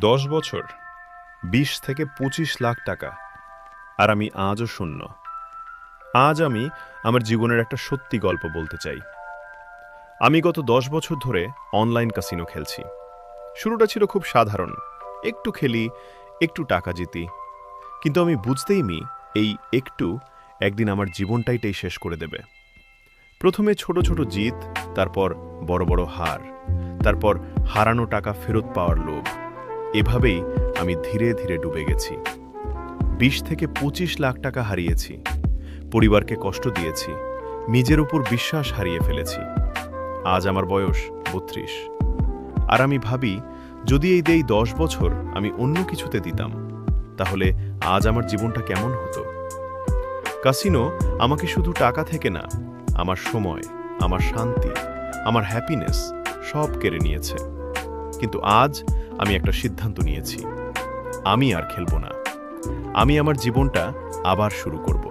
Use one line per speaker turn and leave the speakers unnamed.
10 বছর, 20 থেকে 25 লাখ টাকা, আর আমি আজও শূন্য। আজ আমি আমার জীবনের একটা সত্যি গল্প বলতে চাই। আমি গত 10 বছর ধরে অনলাইন কাসিনো খেলছি। শুরুটা ছিল খুব সাধারণ, একটু খেলি, একটু টাকা জিতি। কিন্তু আমি বুঝতেইনি এই একটু একদিন আমার জীবনটাইটাই শেষ করে দেবে। প্রথমে ছোট ছোট জিত, তারপর বড় বড় হার, তারপর হারানো টাকা ফেরত পাওয়ার লোভ। এভাবেই আমি ধীরে ধীরে ডুবে গেছি। 20 থেকে 25 লাখ টাকা হারিয়েছি, পরিবারকে কষ্ট দিয়েছি, নিজের উপর বিশ্বাস হারিয়ে ফেলেছি। আজ আমার বয়স 32, আর আমি ভাবি যদি এই 10 বছর আমি অন্য কিছুতে দিতাম, তাহলে আজ আমার জীবনটা কেমন হতো। কাসিনো আমাকে শুধু টাকা থেকে না, আমার সময়, আমার শান্তি, আমার হ্যাপিনেস সব কেড়ে নিয়েছে। কিন্তু আজ আমি একটা সিদ্ধান্ত নিয়েছি, আমি আর খেলব না। আমি আমার জীবনটা আবার শুরু করব।